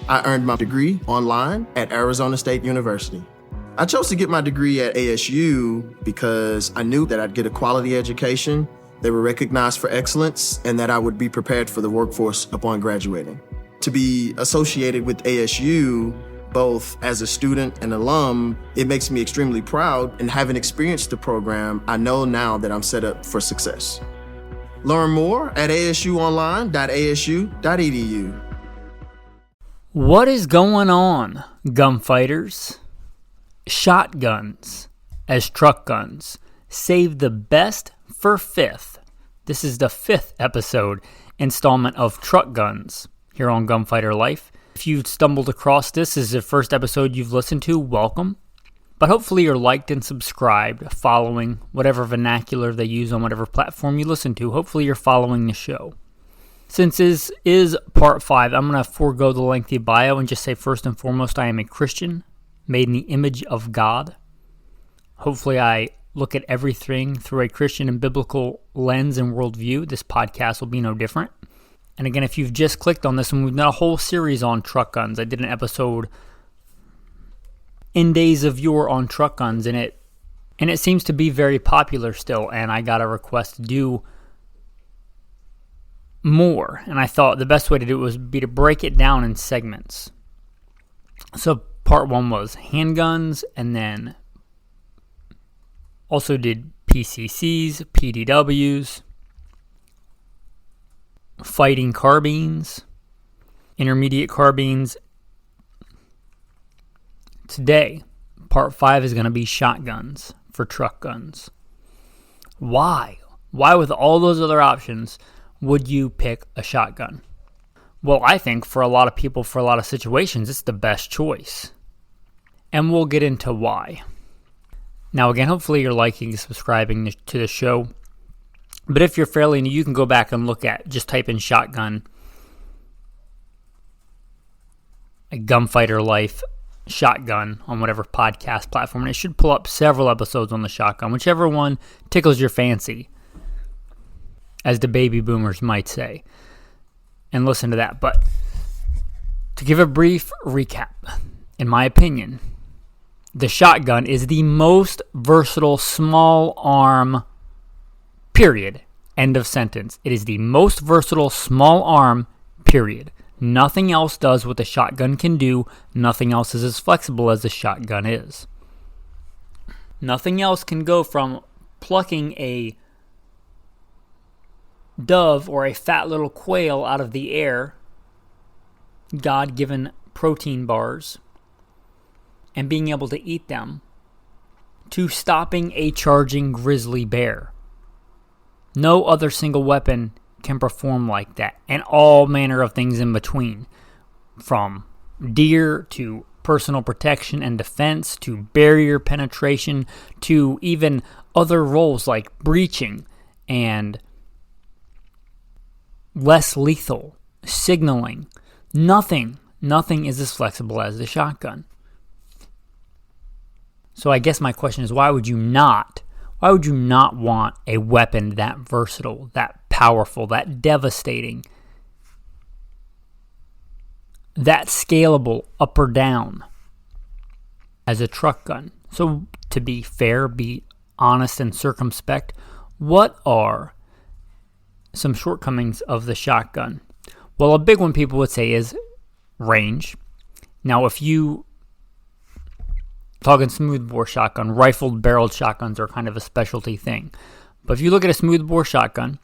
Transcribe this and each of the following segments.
I earned my degree online at Arizona State University. I chose to get my degree at ASU because I knew that I'd get a quality education, they were recognized for excellence, and that I would be prepared for the workforce upon graduating. To be associated with ASU, both as a student and alum, it makes me extremely proud, and having experienced the program, I know now that I'm set up for success. Learn more at asuonline.asu.edu. What is going on, gunfighters? Shotguns as truck guns. Save the best for fifth. This is the fifth episode installment of Truck Guns here on Gunfighter Life. If you've stumbled across this as the first episode you've listened to, welcome. But hopefully you're liked and subscribed, following whatever vernacular they use on whatever platform you listen to. Hopefully you're following the show. Since this is part 5, I'm going to forego the lengthy bio and just say first and foremost, I am a Christian, made in the image of God. Hopefully I look at everything through a Christian and biblical lens and worldview. This podcast will be no different. And again, if you've just clicked on this, and we've done a whole series on truck guns. I did an episode in Days of Yore on truck guns, and it seems to be very popular still, and I got a request to do more, and I thought the best way to do it would be to break it down in segments. So part 1 was handguns, and then also did PCCs, PDWs, fighting carbines, intermediate carbines. Today, part 5 is going to be shotguns for truck guns. Why? Why, with all those other options, would you pick a shotgun? Well, I think for a lot of people, for a lot of situations, it's the best choice. And we'll get into why. Now, again, hopefully you're liking and subscribing to the show. But if you're fairly new, you can go back and look at, just type in shotgun, a Gunfighter Life shotgun on whatever podcast platform. And it should pull up several episodes on the shotgun, whichever one tickles your fancy, as the baby boomers might say, and listen to that. But to give a brief recap, in my opinion, the shotgun is the most versatile small arm, period. End of sentence. It is the most versatile small arm, period. Nothing else does what the shotgun can do. Nothing else is as flexible as the shotgun is. Nothing else can go from plucking a dove or a fat little quail out of the air, God-given protein bars, and being able to eat them, to stopping a charging grizzly bear. No other single weapon can perform like that, and all manner of things in between, from deer to personal protection and defense to barrier penetration to even other roles like breaching and less lethal, signaling. Nothing is as flexible as the shotgun. So I guess my question is, why would you not want a weapon that versatile, that powerful, that devastating, that scalable up or down as a truck gun? So to be fair, be honest and circumspect, what are some shortcomings of the shotgun? Well, a big one people would say is range. Now, if you talking smoothbore shotgun, rifled barreled shotguns are kind of a specialty thing. But if you look at a smoothbore shotgun,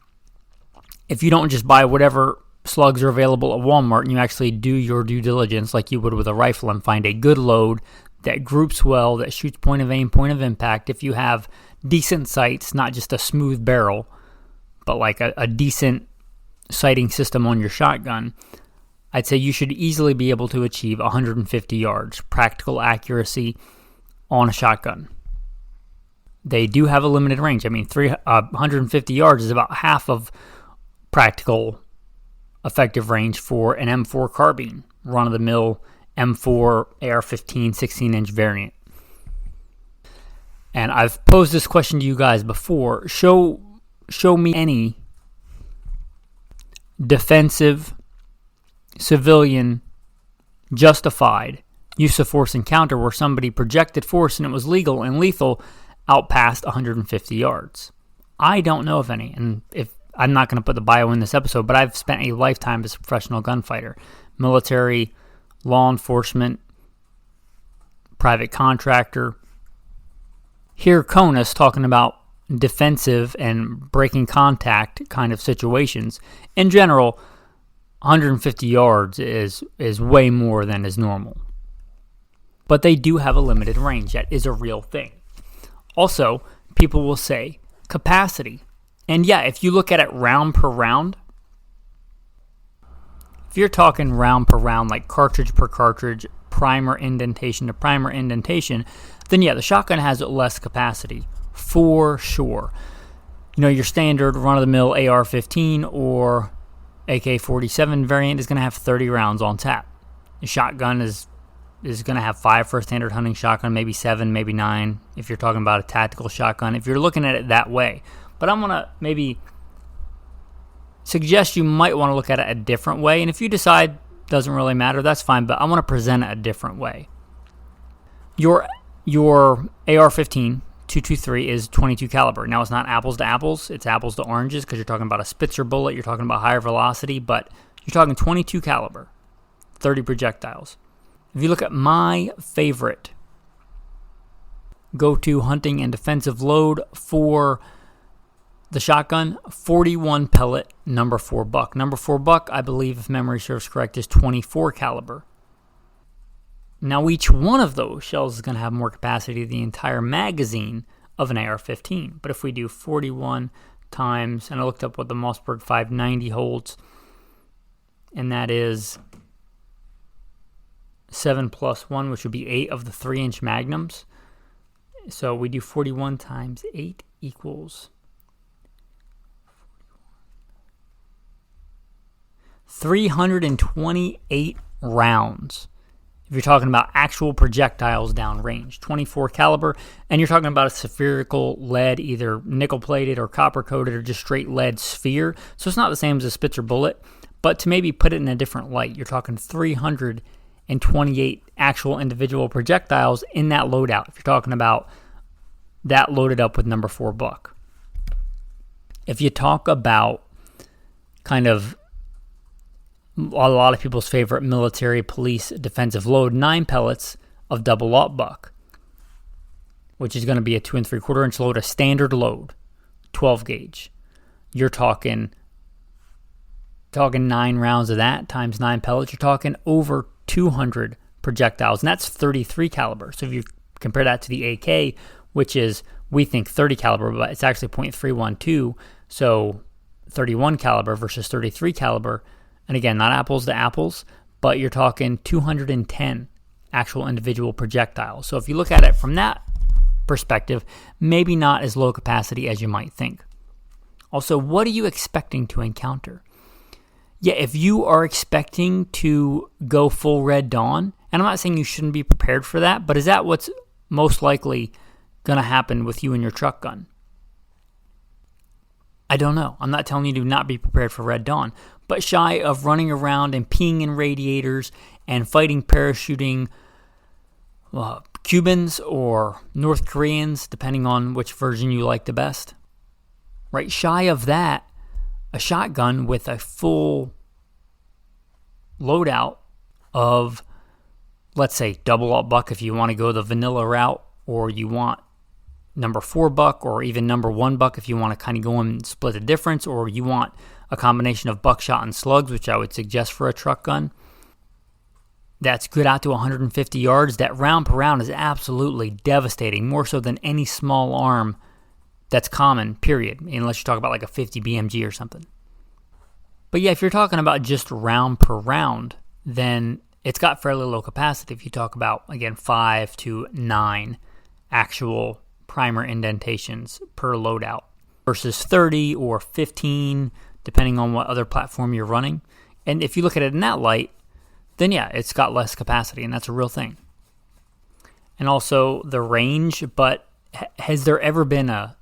if you don't just buy whatever slugs are available at Walmart and you actually do your due diligence like you would with a rifle and find a good load that groups well, that shoots point of aim, point of impact, if you have decent sights, not just a smooth barrel, but like a decent sighting system on your shotgun, I'd say you should easily be able to achieve 150 yards, practical accuracy on a shotgun. They do have a limited range. I mean, 150 yards is about half of practical effective range for an M4 carbine, run-of-the-mill M4 AR-15 16-inch variant. And I've posed this question to you guys before. Show me any defensive, civilian justified use of force encounter where somebody projected force and it was legal and lethal out past 150 yards? I don't know of any, and if I'm not going to put the bio in this episode, but I've spent a lifetime as a professional gunfighter, military, law enforcement, private contractor. Here, Conus talking about defensive and breaking contact kind of situations. In general, 150 yards is way more than is normal. But they do have a limited range. That is a real thing. Also, people will say capacity. And yeah, if you look at it round per round, if you're talking round per round, like cartridge per cartridge, primer indentation to primer indentation, then yeah, the shotgun has less capacity, for sure. You know, your standard run-of-the-mill AR-15 or AK-47 variant is going to have 30 rounds on tap. The shotgun is going to have 5 for a standard hunting shotgun, maybe 7, maybe 9, if you're talking about a tactical shotgun, if you're looking at it that way. But I'm going to maybe suggest you might want to look at it a different way. And if you decide doesn't really matter, that's fine. But I want to present it a different way. Your AR-15 223 is 22 caliber. Now, it's not apples to apples. It's apples to oranges because you're talking about a Spitzer bullet. You're talking about higher velocity. But you're talking 22 caliber, 30 projectiles. If you look at my favorite go-to hunting and defensive load for the shotgun, 41 pellet number 4 buck. Number 4 buck, I believe, if memory serves correct, is 24 caliber. Now, each one of those shells is going to have more capacity than the entire magazine of an AR-15. But if we do 41 times, and I looked up what the Mossberg 590 holds, and that is 7 plus 1, which would be 8 of the 3-inch magnums. So we do 41 times 8 equals 328 rounds. If you're talking about actual projectiles downrange, 24 caliber, and you're talking about a spherical lead, either nickel-plated or copper-coated or just straight lead sphere. So it's not the same as a Spitzer bullet, but to maybe put it in a different light, you're talking 328 actual individual projectiles in that loadout. If you're talking about that loaded up with number 4 buck. If you talk about kind of a lot of people's favorite military police defensive load, 9 pellets of double aught buck, which is going to be a 2 3/4 inch load, a standard load, 12 gauge. You're talking 9 rounds of that times 9 pellets. You're talking over 200 projectiles, and that's 33 caliber. So if you compare that to the AK, which is, we think 30 caliber, but it's actually .312, so 31 caliber versus 33 caliber. And again, not apples to apples, but you're talking 210 actual individual projectiles. So if you look at it from that perspective, maybe not as low capacity as you might think. Also, what are you expecting to encounter? Yeah, if you are expecting to go full Red Dawn, and I'm not saying you shouldn't be prepared for that, but is that what's most likely going to happen with you and your truck gun? I don't know. I'm not telling you to not be prepared for Red Dawn, but shy of running around and peeing in radiators and fighting parachuting Cubans or North Koreans, depending on which version you like the best. Right, shy of that, a shotgun with a full loadout of, let's say, double aught buck if you want to go the vanilla route, or you want number 4 buck, or even number 1 buck if you want to kind of go and split the difference, or you want a combination of buckshot and slugs, which I would suggest for a truck gun. That's good out to 150 yards. That round per round is absolutely devastating, more so than any small arm that's common, period, unless you talk about like a 50 BMG or something. But yeah, if you're talking about just round per round, then it's got fairly low capacity. If you talk about, again, 5 to 9 actual primer indentations per loadout versus 30 or 15, depending on what other platform you're running. And if you look at it in that light, then yeah, it's got less capacity, and that's a real thing. And also the range, but has there ever been a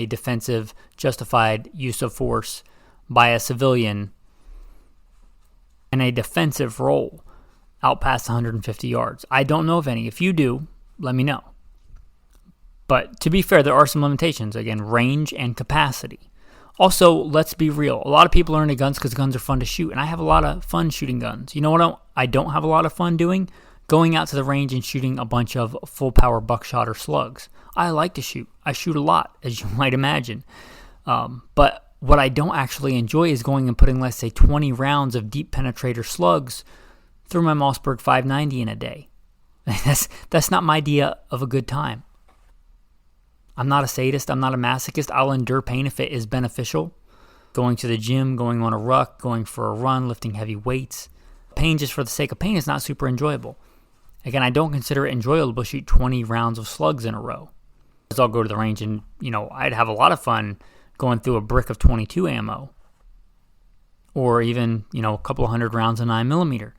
defensive justified use of force by a civilian in a defensive role out past 150 yards. I don't know of any. If you do, let me know. But to be fair, there are some limitations. Again, range and capacity. Also, let's be real. A lot of people are into guns because guns are fun to shoot, and I have a lot of fun shooting guns. You know what I don't have a lot of fun doing? Going out to the range and shooting a bunch of full-power buckshot or slugs. I like to shoot. I shoot a lot, as you might imagine. But what I don't actually enjoy is going and putting, let's say, 20 rounds of deep penetrator slugs through my Mossberg 590 in a day. That's not my idea of a good time. I'm not a sadist. I'm not a masochist. I'll endure pain if it is beneficial. Going to the gym, going on a ruck, going for a run, lifting heavy weights. Pain just for the sake of pain is not super enjoyable. Again, I don't consider it enjoyable to shoot 20 rounds of slugs in a row. Because I'll go to the range and, I'd have a lot of fun going through a brick of 22 ammo. Or even, a couple of hundred rounds of 9mm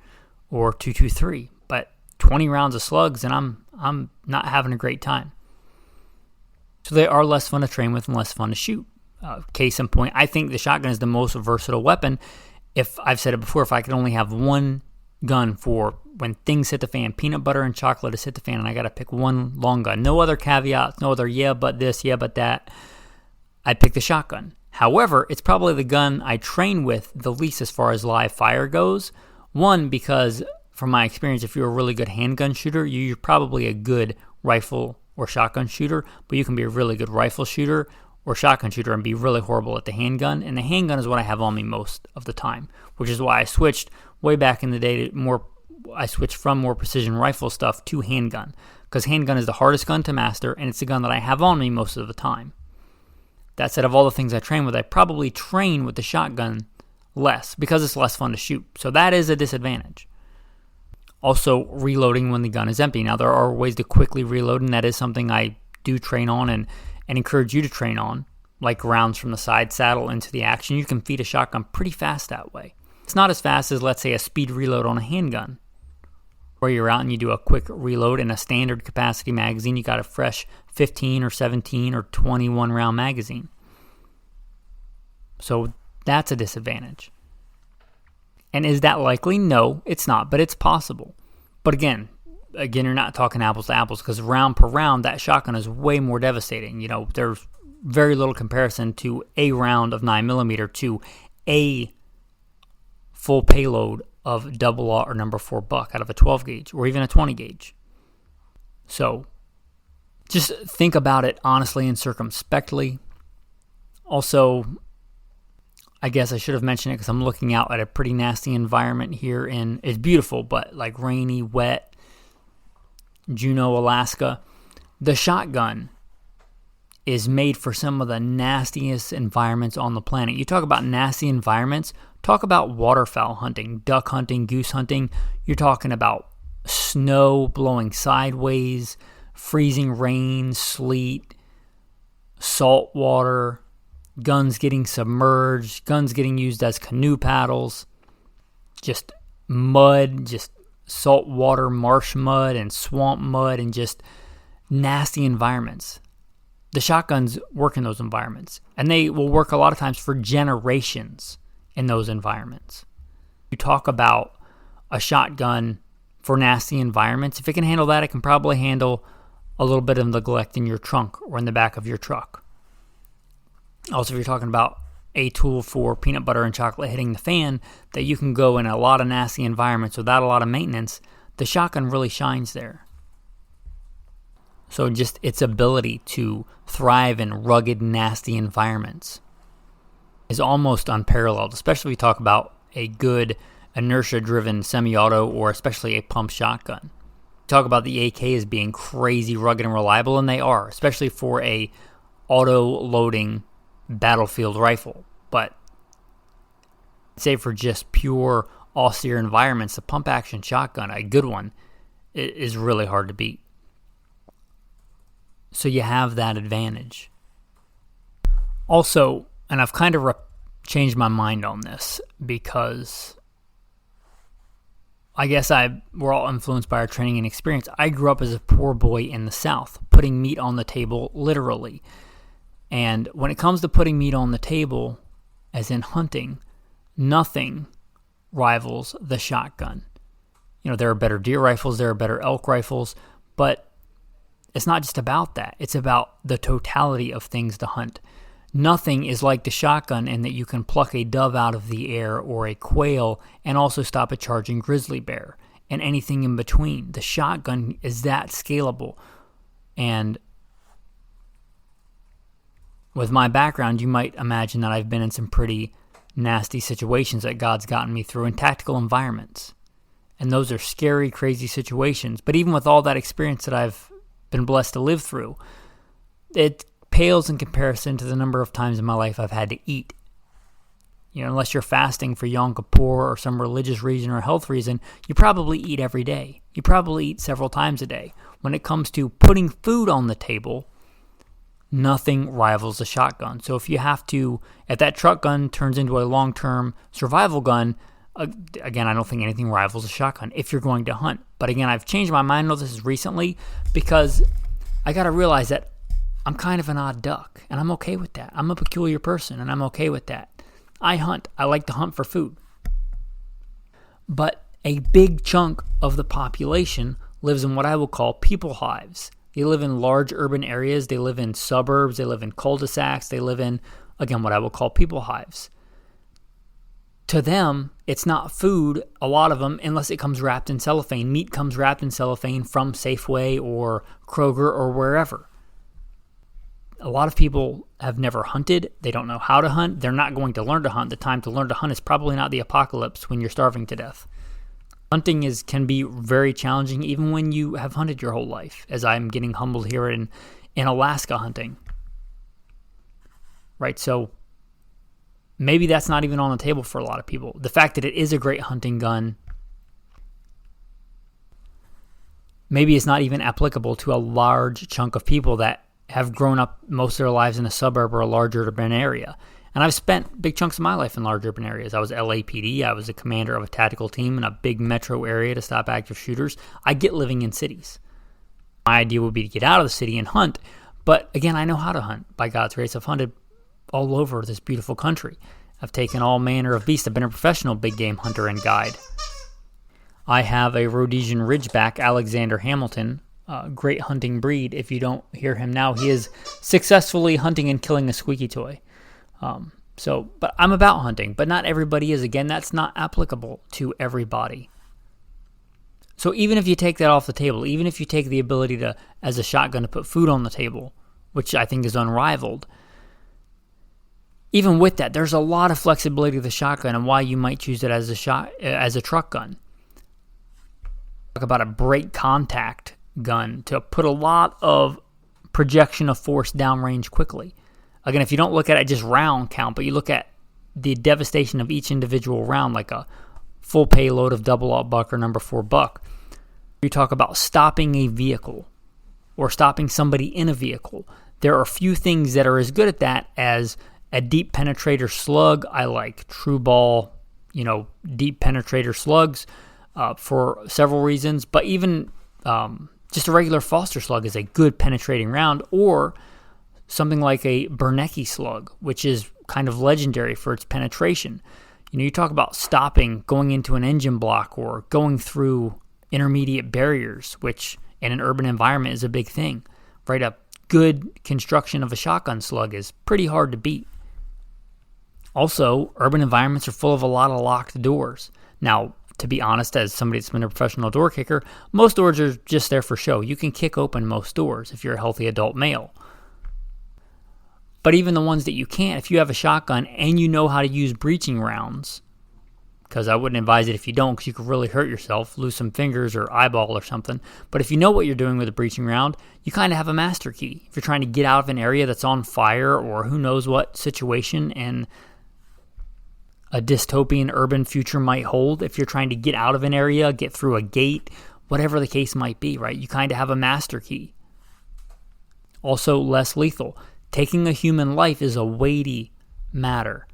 or 223. But 20 rounds of slugs and I'm not having a great time. So they are less fun to train with and less fun to shoot. Case in point, I think the shotgun is the most versatile weapon. If I've said it before, if I could only have one gun for when things hit the fan, peanut butter and chocolate has hit the fan, and I got to pick one long gun. No other caveats, no other yeah, but this, yeah, but that. I'd pick the shotgun. However, it's probably the gun I train with the least as far as live fire goes. One, because from my experience, if you're a really good handgun shooter, you're probably a good rifle or shotgun shooter, but you can be a really good rifle shooter or shotgun shooter and be really horrible at the handgun. And the handgun is what I have on me most of the time, which is why I switched way back in the day to I switched from more precision rifle stuff to handgun, because handgun is the hardest gun to master, and it's the gun that I have on me most of the time. That said, of all the things I train with, I probably train with the shotgun less because it's less fun to shoot. So that is a disadvantage. Also, reloading when the gun is empty. Now, there are ways to quickly reload, and that is something I do train on and encourage you to train on, like rounds from the side saddle into the action. You can feed a shotgun pretty fast that way. It's not as fast as, let's say, a speed reload on a handgun, where you're out and you do a quick reload in a standard capacity magazine. You got a fresh 15 or 17 or 21 round magazine. So that's a disadvantage. And is that likely? No, it's not, but it's possible. But again, you're not talking apples to apples, because round per round, that shotgun is way more devastating. There's very little comparison to a round of 9mm to a full payload of double aught or number 4 buck out of a 12 gauge or even a 20 gauge. So just think about it honestly and circumspectly. Also, I guess I should have mentioned it because I'm looking out at a pretty nasty environment here it's beautiful, but like rainy, wet, Juneau, Alaska. The shotgun is made for some of the nastiest environments on the planet. You talk about nasty environments, talk about waterfowl hunting, duck hunting, goose hunting. You're talking about snow blowing sideways, freezing rain, sleet, salt water, guns getting submerged, guns getting used as canoe paddles, just mud, just salt water, marsh mud, and swamp mud, and just nasty environments. The shotguns work in those environments, and they will work a lot of times for generations in those environments. You talk about a shotgun for nasty environments. If it can handle that, it can probably handle a little bit of neglect in your trunk or in the back of your truck. Also, if you're talking about a tool for peanut butter and chocolate hitting the fan, that you can go in a lot of nasty environments without a lot of maintenance, the shotgun really shines there. So just its ability to thrive in rugged, nasty environments is almost unparalleled, especially if we talk about a good inertia-driven semi-auto or especially a pump shotgun. Talk about the AK as being crazy, rugged, and reliable, and they are, especially for a auto-loading battlefield rifle. But say for just pure austere environments, the pump-action shotgun, a good one, is really hard to beat. So you have that advantage. Also, and I've kind of changed my mind on this because I guess we're all influenced by our training and experience. I grew up as a poor boy in the South, putting meat on the table literally. And when it comes to putting meat on the table, as in hunting, nothing rivals the shotgun. There are better deer rifles, there are better elk rifles, but it's not just about that. It's about the totality of things to hunt. Nothing is like the shotgun in that you can pluck a dove out of the air or a quail and also stop a charging grizzly bear and anything in between. The shotgun is that scalable. And with my background, you might imagine that I've been in some pretty nasty situations that God's gotten me through in tactical environments. And those are scary, crazy situations. But even with all that experience that I've been blessed to live through, it pales in comparison to the number of times in my life I've had to eat. Unless you're fasting for Yom Kippur or some religious reason or health reason, you probably eat every day. You probably eat several times a day. When it comes to putting food on the table, nothing rivals a shotgun. So if that truck gun turns into a long-term survival gun, again, I don't think anything rivals a shotgun if you're going to hunt. But again, I've changed my mind. I know this is recently because I got to realize that I'm kind of an odd duck, and I'm okay with that. I'm a peculiar person, and I'm okay with that. I hunt. I like to hunt for food. But a big chunk of the population lives in what I will call people hives. They live in large urban areas. They live in suburbs. They live in cul-de-sacs. They live in, again, what I will call people hives. To them, it's not food, a lot of them, unless it comes wrapped in cellophane. Meat comes wrapped in cellophane from Safeway or Kroger or wherever. A lot of people have never hunted. They don't know how to hunt. They're not going to learn to hunt. The time to learn to hunt is probably not the apocalypse when you're starving to death. Hunting can be very challenging even when you have hunted your whole life, as I'm getting humbled here in Alaska hunting. Right, so maybe that's not even on the table for a lot of people. The fact that it is a great hunting gun, maybe it's not even applicable to a large chunk of people that have grown up most of their lives in a suburb or a large urban area. And I've spent big chunks of my life in large urban areas. I was L.A.P.D. I was a commander of a tactical team in a big metro area to stop active shooters. I get living in cities. My idea would be to get out of the city and hunt. But again, I know how to hunt. By God's grace, I've hunted all over this beautiful country. I've taken all manner of beasts. I've been a professional big game hunter and guide. I have a Rhodesian Ridgeback, Alexander Hamilton, great hunting breed. If you don't hear him now, he is successfully hunting and killing a squeaky toy. But I'm about hunting, but not everybody is. Again, that's not applicable to everybody. So even if you take that off the table, even if you take the ability to, as a shotgun, to put food on the table, which I think is unrivaled, even with that, there's a lot of flexibility to the shotgun and why you might choose it as a truck gun. Talk about a break contact gun to put a lot of projection of force downrange quickly. Again, if you don't look at it just round count, but you look at the devastation of each individual round, like a full payload of double-aught buck or number 4 buck, you talk about stopping a vehicle or stopping somebody in a vehicle. There are few things that are as good at that as a deep penetrator slug. I like true ball, deep penetrator slugs for several reasons, but even just a regular Foster slug is a good penetrating round, or something like a Bernecke slug, which is kind of legendary for its penetration. You talk about stopping, going into an engine block, or going through intermediate barriers, which in an urban environment is a big thing. Right? A good construction of a shotgun slug is pretty hard to beat. Also, urban environments are full of a lot of locked doors. Now, to be honest, as somebody that's been a professional door kicker, most doors are just there for show. You can kick open most doors if you're a healthy adult male. But even the ones that you can't, if you have a shotgun and you know how to use breaching rounds, because I wouldn't advise it if you don't, because you could really hurt yourself, lose some fingers or eyeball or something. But if you know what you're doing with a breaching round, you kind of have a master key. If you're trying to get out of an area that's on fire or who knows what situation and a dystopian urban future might hold, if you're trying to get out of an area, get through a gate, whatever the case might be, right? You kind of have a master key. Also, less lethal. Taking a human life is a weighty matter.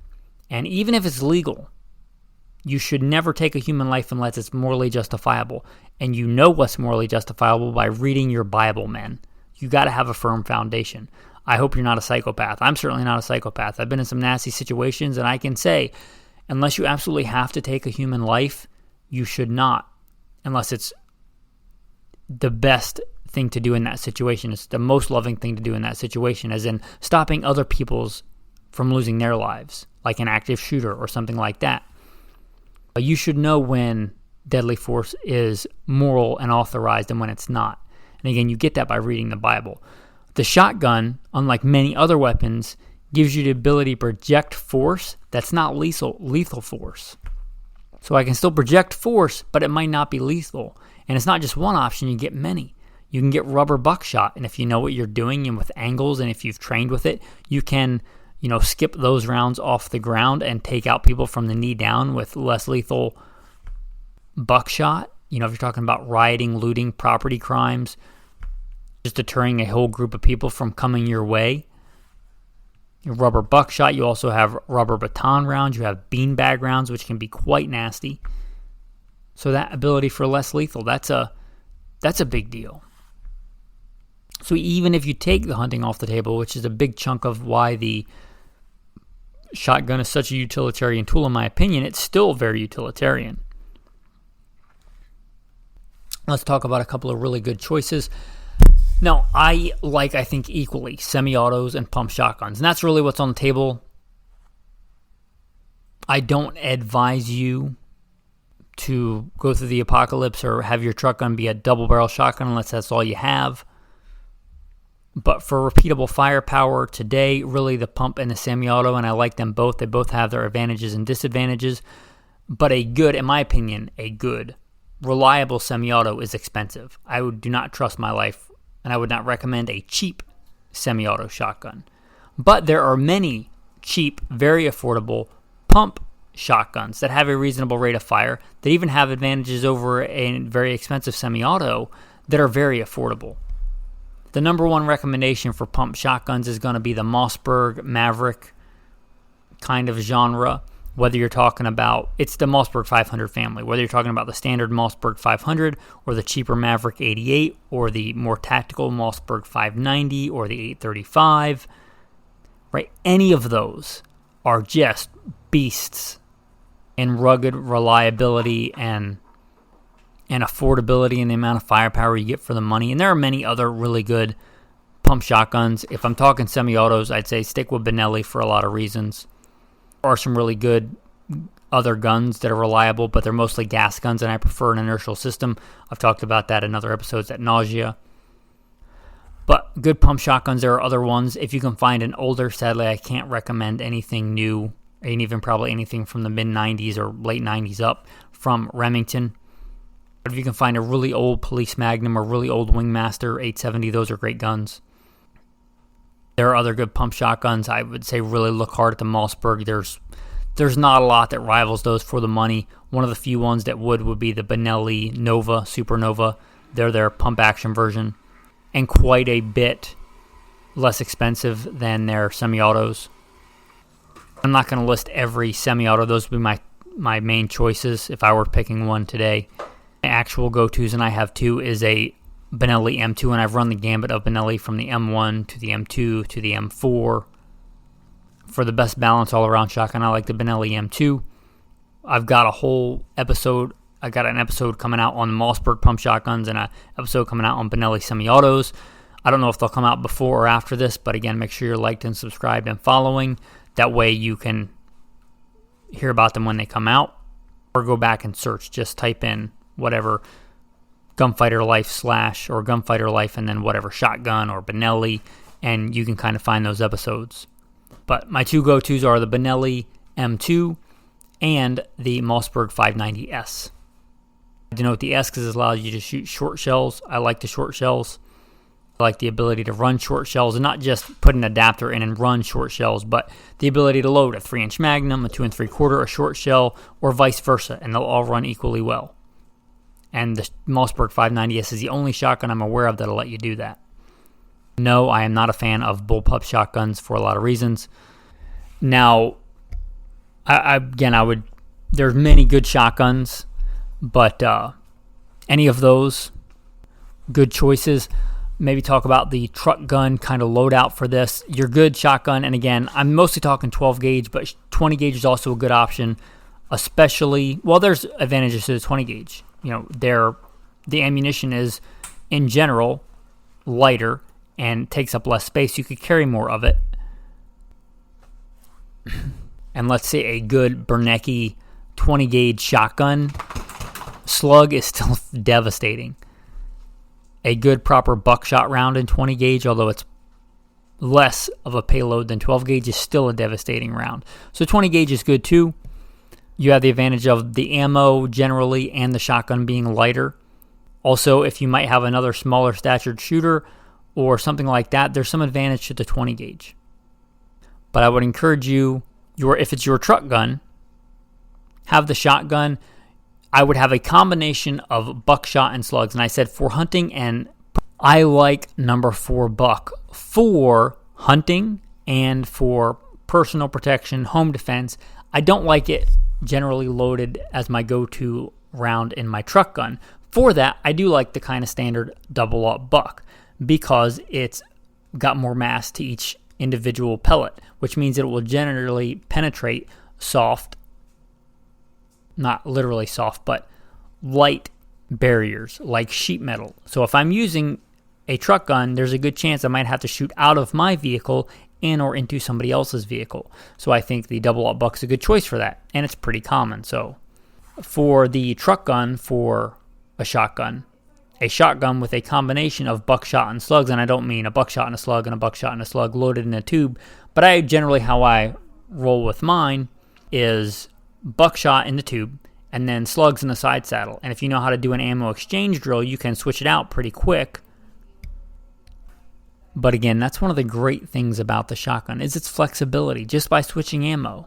And even if it's legal, you should never take a human life unless it's morally justifiable. And you know what's morally justifiable by reading your Bible, man. You got to have a firm foundation. I hope you're not a psychopath. I'm certainly not a psychopath. I've been in some nasty situations, and I can say, unless you absolutely have to take a human life, you should not, unless it's the best thing to do in that situation. It's the most loving thing to do in that situation, as in stopping other people's from losing their lives, like an active shooter or something like that. But you should know when deadly force is moral and authorized and when it's not. And again, you get that by reading the Bible. The shotgun, unlike many other weapons, gives you the ability to project force that's not lethal force. So I can still project force, but it might not be lethal. And it's not just one option, you get many. You can get rubber buckshot, and if you know what you're doing and with angles and if you've trained with it, you can, skip those rounds off the ground and take out people from the knee down with less lethal buckshot. If you're talking about rioting, looting, property crimes, just deterring a whole group of people from coming your way. Your rubber buckshot, you also have rubber baton rounds, you have beanbag rounds, which can be quite nasty. So that ability for less lethal, that's a big deal. So even if you take the hunting off the table, which is a big chunk of why the shotgun is such a utilitarian tool, in my opinion, it's still very utilitarian. Let's talk about a couple of really good choices. Now, I think equally semi-autos and pump shotguns, and that's really what's on the table. I don't advise you to go through the apocalypse or have your truck gun be a double-barrel shotgun unless that's all you have. But for repeatable firepower today, really the pump and the semi-auto, and I like them both. They both have their advantages and disadvantages. But in my opinion, a good, reliable semi-auto is expensive. I do not trust my life, and I would not recommend a cheap semi-auto shotgun. But there are many cheap, very affordable pump shotguns that have a reasonable rate of fire, that even have advantages over a very expensive semi-auto, that are very affordable. The number one recommendation for pump shotguns is going to be the Mossberg Maverick kind of genre, whether you're talking about, it's the Mossberg 500 family, whether you're talking about the standard Mossberg 500 or the cheaper Maverick 88 or the more tactical Mossberg 590 or the 835, right? Any of those are just beasts in rugged reliability and affordability and the amount of firepower you get for the money. And there are many other really good pump shotguns. If I'm talking semi-autos, I'd say stick with Benelli for a lot of reasons. There are some really good other guns that are reliable, but they're mostly gas guns, and I prefer an inertial system. I've talked about that in other episodes at nausea. But good pump shotguns, there are other ones. If you can find an older, sadly, I can't recommend anything new, and even probably anything from the mid-90s or late 90s up from Remington. But if you can find a really old Police Magnum or really old Wingmaster 870, those are great guns. There are other good pump shotguns. I would say really look hard at the Mossberg. There's not a lot that rivals those for the money. One of the few ones that would be the Benelli Nova, Supernova. They're their pump action version, and quite a bit less expensive than their semi-autos. I'm not going to list every semi-auto. Those would be my main choices if I were picking one today. My actual go-tos, and I have two, is a Benelli M2, and I've run the gambit of Benelli from the M1 to the M2 to the M4. For the best balance all-around shotgun, I like the Benelli M2. I've got an episode coming out on Mossberg pump shotguns and an episode coming out on Benelli semi-autos. I don't know if they'll come out before or after this, but again, make sure you're liked and subscribed and following. That way you can hear about them when they come out, or go back and search. Just type in whatever Gunfighter Life / or Gunfighter Life and then whatever shotgun or Benelli, and you can kind of find those episodes. But my two go-tos are the Benelli M2 and the Mossberg 590S. I denote the S because it allows you to shoot short shells. I like the short shells. I like the ability to run short shells, and not just put an adapter in and run short shells, but the ability to load a 3-inch Magnum, a 2 3/4, a short shell, or vice versa, and they'll all run equally well. And the Mossberg 590S is the only shotgun I'm aware of that'll let you do that. No, I am not a fan of bullpup shotguns for a lot of reasons. Now, there's many good shotguns, but any of those good choices. Maybe talk about the truck gun kind of loadout for this. Your good shotgun, and again, I'm mostly talking 12 gauge, but 20 gauge is also a good option especially, well, there's advantages to the 20 gauge. The ammunition is, in general, lighter and takes up less space. You could carry more of it. And let's say a good Bernanke 20 gauge shotgun slug is still devastating. A good proper buckshot round in 20 gauge, although it's less of a payload than 12 gauge, is still a devastating round. So 20 gauge is good too. You have the advantage of the ammo generally and the shotgun being lighter. Also, if you might have another smaller statured shooter or something like that, there's some advantage to the 20 gauge. But I would encourage you, if it's your truck gun, have the shotgun. I would have a combination of buckshot and slugs. And I said for hunting, and I like number 4 buck for hunting and for personal protection, home defense. I don't like it generally loaded as my go-to round in my truck gun. For that, I do like the kind of standard double-up buck because it's got more mass to each individual pellet, which means it will generally penetrate soft, not literally soft, but light barriers like sheet metal. So if I'm using a truck gun, there's a good chance I might have to shoot out of my vehicle in or into somebody else's vehicle. So I think the double-up buck's a good choice for that, and it's pretty common. So for the truck gun, for a shotgun with a combination of buckshot and slugs, and I don't mean a buckshot and a slug and a buckshot and a slug loaded in a tube, but how I roll with mine is buckshot in the tube and then slugs in the side saddle. And if you know how to do an ammo exchange drill, you can switch it out pretty quick. But again, that's one of the great things about the shotgun is its flexibility just by switching ammo.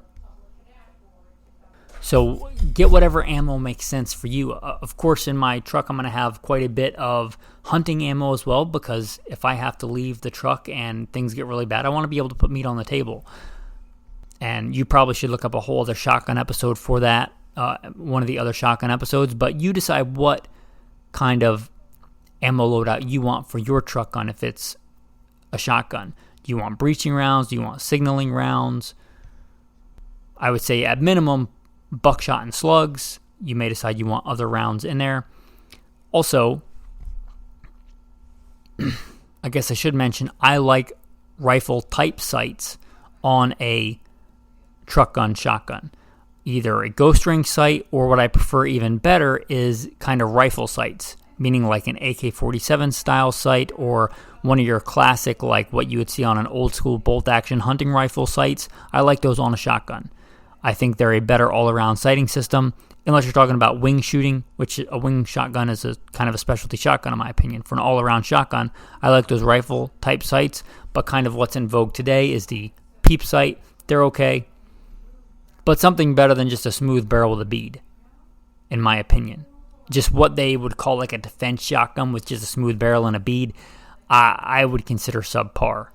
So get whatever ammo makes sense for you. Of course, in my truck, I'm going to have quite a bit of hunting ammo as well, because if I have to leave the truck and things get really bad, I want to be able to put meat on the table. And you probably should look up a whole other shotgun episode for that, one of the other shotgun episodes. But you decide what kind of ammo loadout you want for your truck gun if it's a shotgun. Do you want breaching rounds? Do you want signaling rounds? I would say at minimum, buckshot and slugs. You may decide you want other rounds in there. Also, I guess I should mention, I like rifle type sights on a truck gun shotgun. Either a ghost ring sight, or what I prefer even better is kind of rifle sights, meaning like an AK-47 style sight or one of your classic, like what you would see on an old school bolt action hunting rifle sights. I like those on a shotgun. I think they're a better all-around sighting system, unless you're talking about wing shooting, which a wing shotgun is a kind of a specialty shotgun in my opinion. For an all-around shotgun, I like those rifle-type sights, but kind of what's in vogue today is the peep sight. They're okay, but something better than just a smooth barrel with a bead, in my opinion. Just what they would call like a defense shotgun with just a smooth barrel and a bead, I would consider subpar.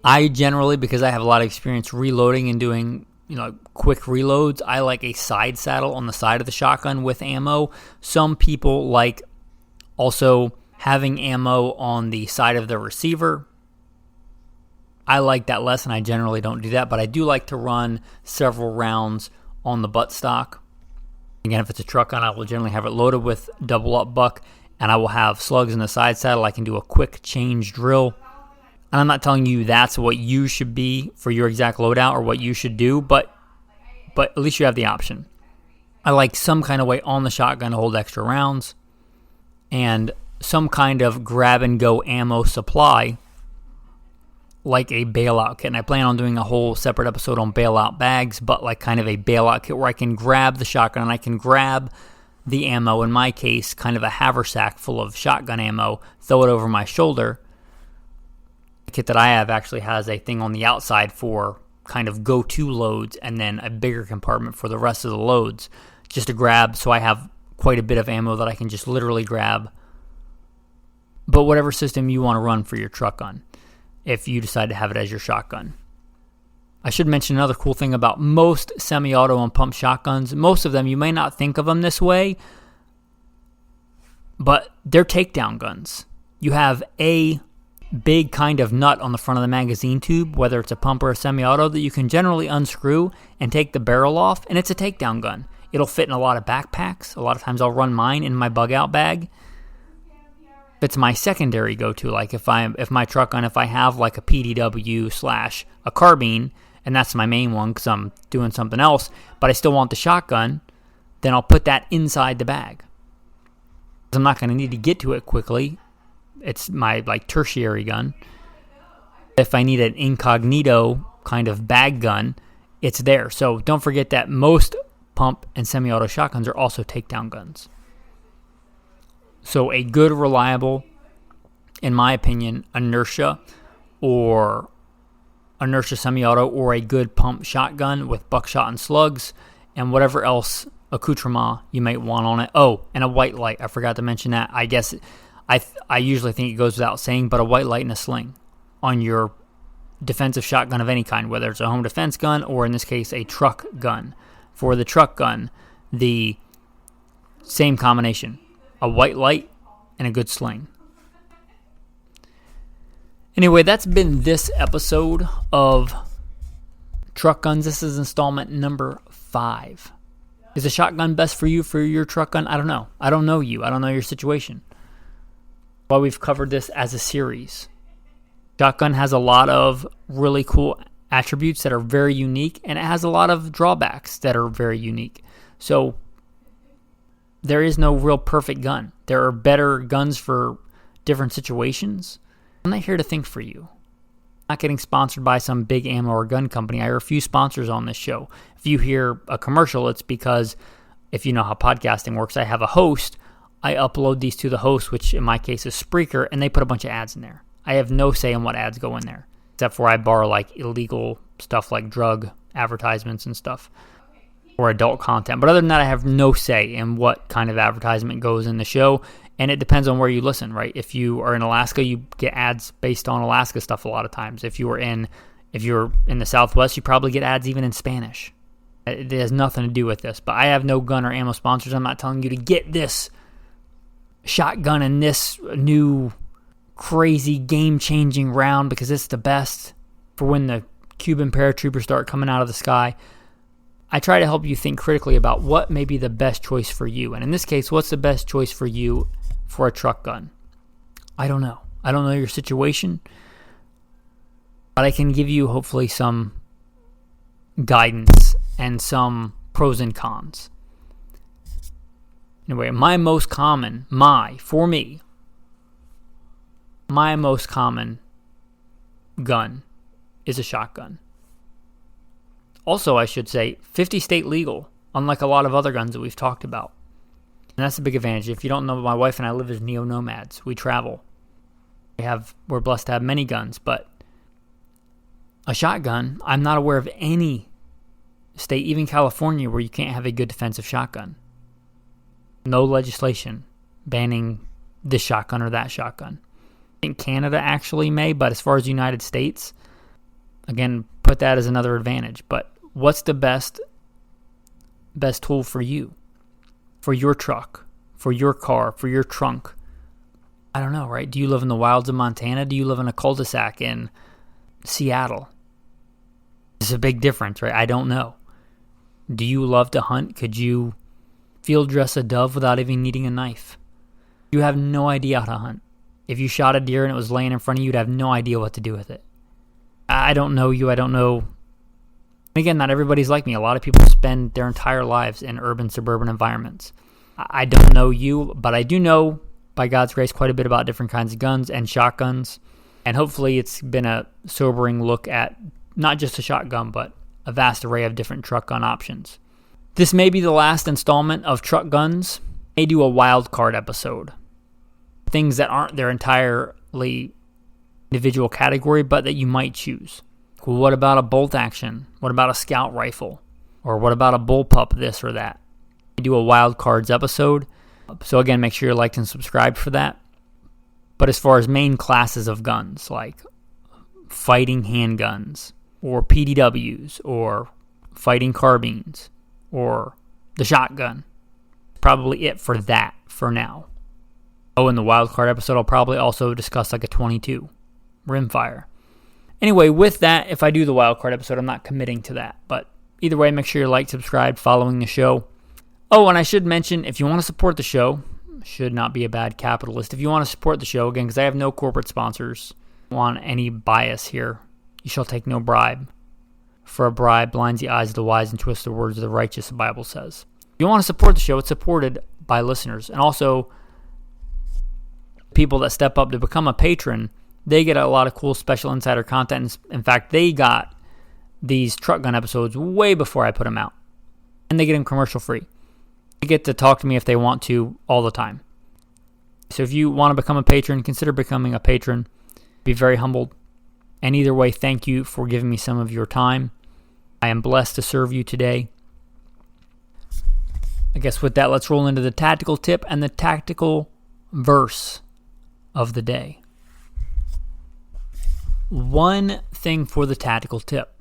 I generally, because I have a lot of experience reloading and doing, quick reloads, I like a side saddle on the side of the shotgun with ammo. Some people like also having ammo on the side of the receiver. I like that less, and I generally don't do that, but I do like to run several rounds on the buttstock. Again, if it's a truck gun, I will generally have it loaded with double-up buck, and I will have slugs in the side saddle. I can do a quick change drill. And I'm not telling you that's what you should be for your exact loadout or what you should do, but at least you have the option. I like some kind of way on the shotgun to hold extra rounds, and some kind of grab-and-go ammo supply, like a bailout kit. And I plan on doing a whole separate episode on bailout bags, but like kind of a bailout kit where I can grab the shotgun and I can grab the ammo, in my case, kind of a haversack full of shotgun ammo, throw it over my shoulder. The kit that I have actually has a thing on the outside for kind of go-to loads, and then a bigger compartment for the rest of the loads, just to grab, so I have quite a bit of ammo that I can just literally grab. But whatever system you want to run for your truck gun, if you decide to have it as your shotgun. I should mention another cool thing about most semi-auto and pump shotguns. Most of them, you may not think of them this way, but they're takedown guns. You have a big kind of nut on the front of the magazine tube, whether it's a pump or a semi-auto, that you can generally unscrew and take the barrel off, and it's a takedown gun. It'll fit in a lot of backpacks. A lot of times I'll run mine in my bug-out bag. It's my secondary go-to. Like if my truck gun, if I have like a PDW / a carbine, and that's my main one because I'm doing something else, but I still want the shotgun, then I'll put that inside the bag. I'm not going to need to get to it quickly. It's my like tertiary gun. If I need an incognito kind of bag gun, it's there. So don't forget that most pump and semi-auto shotguns are also takedown guns. So a good, reliable, in my opinion, inertia semi-auto, or a good pump shotgun with buckshot and slugs and whatever else accoutrement you might want on it. Oh, and a white light. I forgot to mention that. I guess I usually think it goes without saying, but a white light and a sling on your defensive shotgun of any kind, whether it's a home defense gun or in this case a truck gun. For the truck gun, the same combination. A white light and a good sling. Anyway, that's been this episode of Truck Guns. This is installment number 5. Is a shotgun best for you for your truck gun? I don't know. I don't know you. I don't know your situation. Well, we've covered this as a series. Shotgun has a lot of really cool attributes that are very unique, and it has a lot of drawbacks that are very unique. So there is no real perfect gun. There are better guns for different situations. I'm not here to think for you. I'm not getting sponsored by some big ammo or gun company. I refuse sponsors on this show. If you hear a commercial, it's because, if you know how podcasting works, I have a host. I upload these to the host, which in my case is Spreaker, and they put a bunch of ads in there. I have no say in what ads go in there, except for I borrow like illegal stuff like drug advertisements and stuff, or adult content. But other than that, I have no say in what kind of advertisement goes in the show, and it depends on where you listen, right? If you are in Alaska, you get ads based on Alaska stuff a lot of times. If you're in the Southwest, you probably get ads even in Spanish. It has nothing to do with this, but I have no gun or ammo sponsors. I'm not telling you to get this shotgun and this new crazy game-changing round because it's the best for when the Cuban paratroopers start coming out of the sky. I try to help you think critically about what may be the best choice for you. And in this case, what's the best choice for you for a truck gun? I don't know. I don't know your situation, but I can give you hopefully some guidance and some pros and cons. Anyway, my most common gun is a shotgun. Also, I should say, 50 state legal, unlike a lot of other guns that we've talked about. And that's a big advantage. If you don't know, my wife and I live as neo-nomads. We travel. We're blessed to have many guns, but a shotgun, I'm not aware of any state, even California, where you can't have a good defensive shotgun. No legislation banning this shotgun or that shotgun. I think Canada actually may, but as far as the United States, again, put that as another advantage. But what's the best tool for you? For your truck, for your car, for your trunk? I don't know, right? Do you live in the wilds of Montana? Do you live in a cul-de-sac in Seattle? It's a big difference, right? I don't know. Do you love to hunt? Could you field dress a dove without even needing a knife? You have no idea how to hunt. If you shot a deer and it was laying in front of you, you'd have no idea what to do with it. I don't know you. I don't know. Again, not everybody's like me. A lot of people spend their entire lives in urban, suburban environments. I don't know you, but I do know, by God's grace, quite a bit about different kinds of guns and shotguns. And hopefully it's been a sobering look at not just a shotgun, but a vast array of different truck gun options. This may be the last installment of Truck Guns. I may do a wild card episode. Things that aren't their entirely individual category, but that you might choose. Well, what about a bolt action? What about a scout rifle? Or what about a bullpup, this or that? I do a wild cards episode. So again, make sure you're liked and subscribed for that. But as far as main classes of guns, like fighting handguns, or PDWs, or fighting carbines, or the shotgun, probably it for that for now. Oh, in the wild card episode, I'll probably also discuss like a 22 rimfire. Anyway, with that, if I do the wildcard episode, I'm not committing to that. But either way, make sure you like, subscribe, following the show. Oh, and I should mention, if you want to support the show, should not be a bad capitalist. If you want to support the show, again, because I have no corporate sponsors, want any bias here, you shall take no bribe. For a bribe blinds the eyes of the wise and twists the words of the righteous, the Bible says. If you want to support the show, it's supported by listeners. And also, people that step up to become a patron, they get a lot of cool special insider content. In fact, they got these truck gun episodes way before I put them out. And they get them commercial free. They get to talk to me if they want to all the time. So if you want to become a patron, consider becoming a patron. Be very humbled. And either way, thank you for giving me some of your time. I am blessed to serve you today. I guess with that, let's roll into the tactical tip and the tactical verse of the day. One thing for the tactical tip.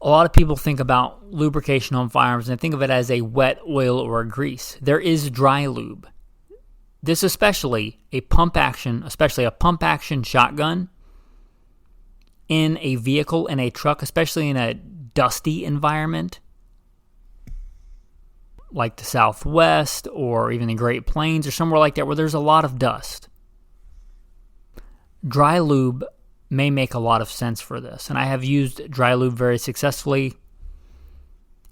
A lot of people think about lubrication on firearms and they think of it as a wet oil or a grease. There is dry lube. This especially a pump action shotgun in a vehicle, in a truck, especially in a dusty environment like the Southwest or even the Great Plains or somewhere like that where there's a lot of dust. Dry lube may make a lot of sense for this, and I have used dry lube very successfully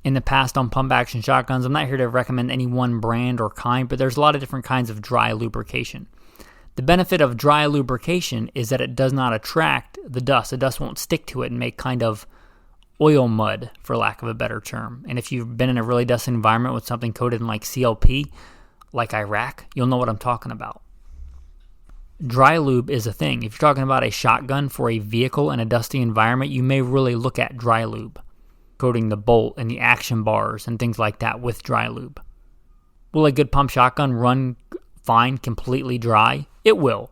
in the past on pump action shotguns. I'm not here to recommend any one brand or kind, but there's a lot of different kinds of dry lubrication. The benefit of dry lubrication is that it does not attract the dust. The dust won't stick to it and make kind of oil mud, for lack of a better term. And if you've been in a really dusty environment with something coated in like CLP, like Iraq, you'll know what I'm talking about. Dry lube is a thing. If you're talking about a shotgun for a vehicle in a dusty environment, you may really look at dry lube, coating the bolt and the action bars and things like that with dry lube. Will a good pump shotgun run fine, completely dry? It will.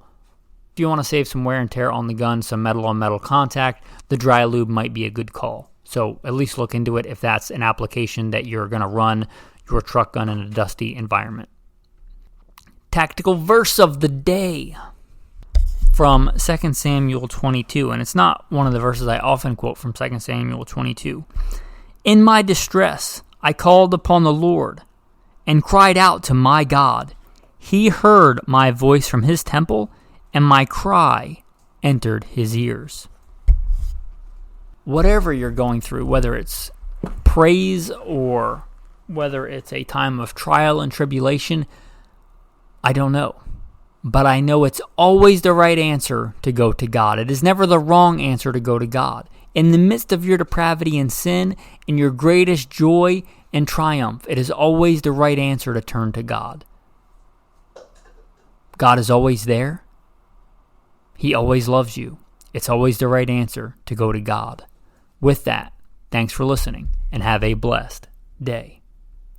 If you want to save some wear and tear on the gun, some metal on metal contact, the dry lube might be a good call. So at least look into it if that's an application that you're going to run your truck gun in a dusty environment. Tactical verse of the day from 2 Samuel 22, and it's not one of the verses I often quote from 2 Samuel 22. In my distress, I called upon the Lord and cried out to my God. He heard my voice from his temple, and my cry entered his ears. Whatever you're going through, whether it's praise or whether it's a time of trial and tribulation, I don't know. But I know it's always the right answer to go to God. It is never the wrong answer to go to God. In the midst of your depravity and sin, in your greatest joy and triumph, it is always the right answer to turn to God. God is always there. He always loves you. It's always the right answer to go to God. With that, thanks for listening and have a blessed day.